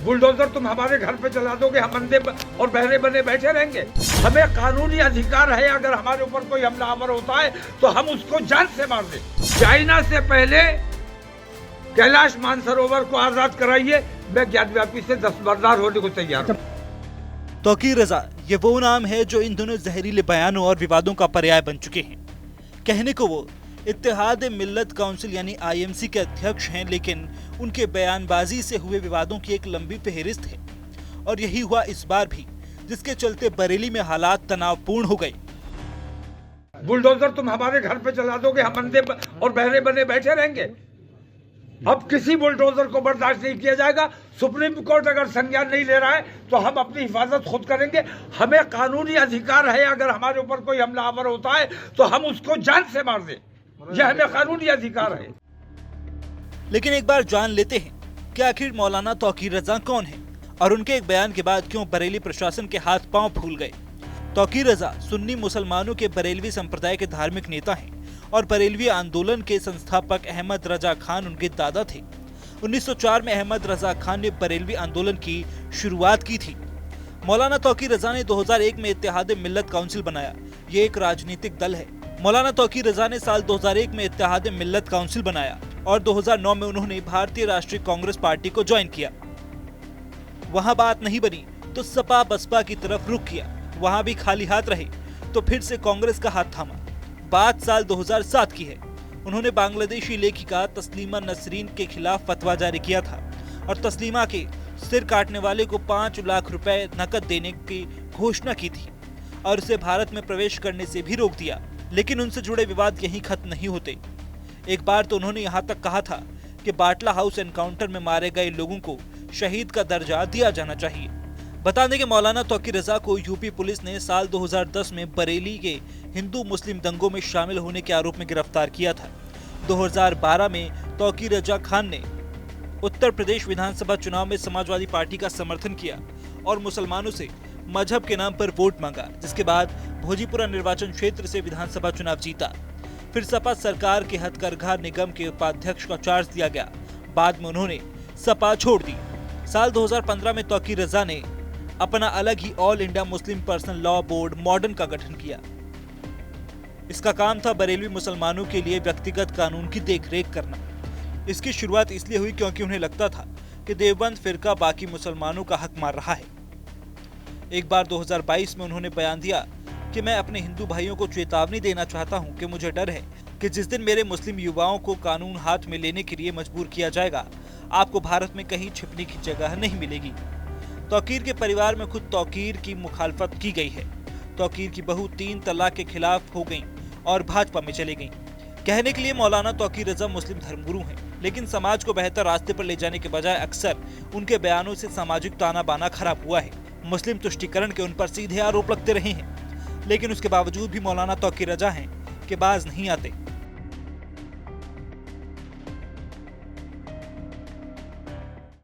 Bulldozer तुम हमारे घर पे चला दोगे, हम अंधे और बहरे बने बैठे रहेंगे। हमें कानूनी अधिकार है, अगर हमारे ऊपर कोई हमलावर होता है तो हम उसको जान से मार दें। चाइना से पहले कैलाश मानसरोवर को आजाद कराइए, मैं ज्ञानव्यापी से दस्तबरदार होने को तैयार हूँ। तौकीर रजा ये वो नाम है जो इन दोनों जहरीले बयानों और विवादों का पर्याय बन चुके हैं। कहने को वो इत्तेहाद मिल्लत काउंसिल यानी IMC के अध्यक्ष हैं, लेकिन उनके बयानबाजी से हुए विवादों की एक लंबी फहरिस्त है। और यही हुआ इस बार भी, जिसके चलते बरेली में हालात तनावपूर्ण हो गए। बुलडोजर तुम हमारे घर पे चला दोगे, हम अंधे और बहरे बने बैठे रहेंगे। अब किसी बुलडोजर को बर्दाश्त नहीं किया जाएगा। सुप्रीम कोर्ट अगर संज्ञान नहीं ले रहा है तो हम अपनी हिफाजत खुद करेंगे। हमें कानूनी अधिकार है, अगर हमारे ऊपर कोई हमलावर होता है तो हम उसको जान से मार दें। यह हमें कानूनी अधिकार है। लेकिन एक बार जान लेते हैं कि आखिर मौलाना तौकीर रजा कौन है और उनके एक बयान के बाद क्यों बरेली प्रशासन के हाथ पांव फूल गए। तौकीर रजा सुन्नी मुसलमानों के बरेलवी संप्रदाय के धार्मिक नेता हैं और बरेलवी आंदोलन के संस्थापक अहमद रजा खान उनके दादा थे। 1904 में अहमद रजा खान ने बरेलवी आंदोलन की शुरुआत की थी। मौलाना तौकीर रजा ने 2001 में इत्तेहाद मिल्लत काउंसिल बनाया। ये एक राजनीतिक दल है। मौलाना तौकीर रजा ने साल 2001 में इत्तेहाद मिल्लत काउंसिल बनाया और 2009 में उन्होंने भारतीय राष्ट्रीय कांग्रेस पार्टी को ज्वाइन किया। वहां बात नहीं बनी तो सपा बसपा की तरफ रुख किया। वहां भी खाली हाथ रहे तो फिर से कांग्रेस का हाथ थामा। बात साल 2007 की है। उन्होंने बांग्लादेशी लेखिका तस्लीमा नसरीन के खिलाफ फतवा जारी किया था और तस्लीमा के सिर काटने वाले को 5 लाख रुपए नकद देने की घोषणा की थी और उसे भारत में प्रवेश करने से भी रोक दिया। लेकिन उनसे जुड़े विवाद यहीं खत्म नहीं होते। एक बार तो उन्होंने यहाँ तक कहा था कि बाटला हाउस एनकाउंटर में मारे गए लोगों को शहीद का दर्जा दिया जाना चाहिए। बता दें कि मौलाना तौकीर रजा को यूपी पुलिस ने साल 2010 में बरेली के हिंदू मुस्लिम दंगों में शामिल होने के आरोप में गिरफ्तार किया था। 2012 में तौकीर रजा खान ने उत्तर प्रदेश विधानसभा चुनाव में समाजवादी पार्टी का समर्थन किया और मुसलमानों से मजहब के नाम पर वोट मांगा, जिसके बाद भोजीपुरा निर्वाचन क्षेत्र से विधानसभा चुनाव जीता। फिर सपा सरकार के हथकरघा निगम के उपाध्यक्ष का चार्ज दिया गया। बाद में उन्होंने सपा छोड़ दी। साल 2015 में तौकीर रजा ने अपना अलग ही All India Muslim Personal Law Board modern का गठन किया। इसका काम था बरेलवी मुसलमानों के लिए व्यक्तिगत कानून की देखरेख करना। इसकी शुरुआत इसलिए हुई क्योंकि उन्हें लगता था कि देवबंद फिरका बाकी मुसलमानों का हक मार रहा है। एक बार 2022 में उन्होंने बयान दिया कि मैं अपने हिंदू भाइयों को चेतावनी देना चाहता हूं कि मुझे डर है कि जिस दिन मेरे मुस्लिम युवाओं को कानून हाथ में लेने के लिए मजबूर किया जाएगा, आपको भारत में कहीं छिपने की जगह नहीं मिलेगी। तौकीर के परिवार में खुद तौकीर की मुखालफत की गई है। तौकीर की बहू 3 तलाक के खिलाफ हो गई और भाजपा में चली गई। कहने के लिए मौलाना तौकीर रजा मुस्लिम धर्मगुरु हैं, लेकिन समाज को बेहतर रास्ते पर ले जाने के बजाय अक्सर उनके बयानों से सामाजिक ताना बाना खराब हुआ है। मुस्लिम तुष्टीकरण के उन पर सीधे आरोप लगते रहे हैं, लेकिन उसके बावजूद भी मौलाना तौकीर रजा हैं कि बाज नहीं आते।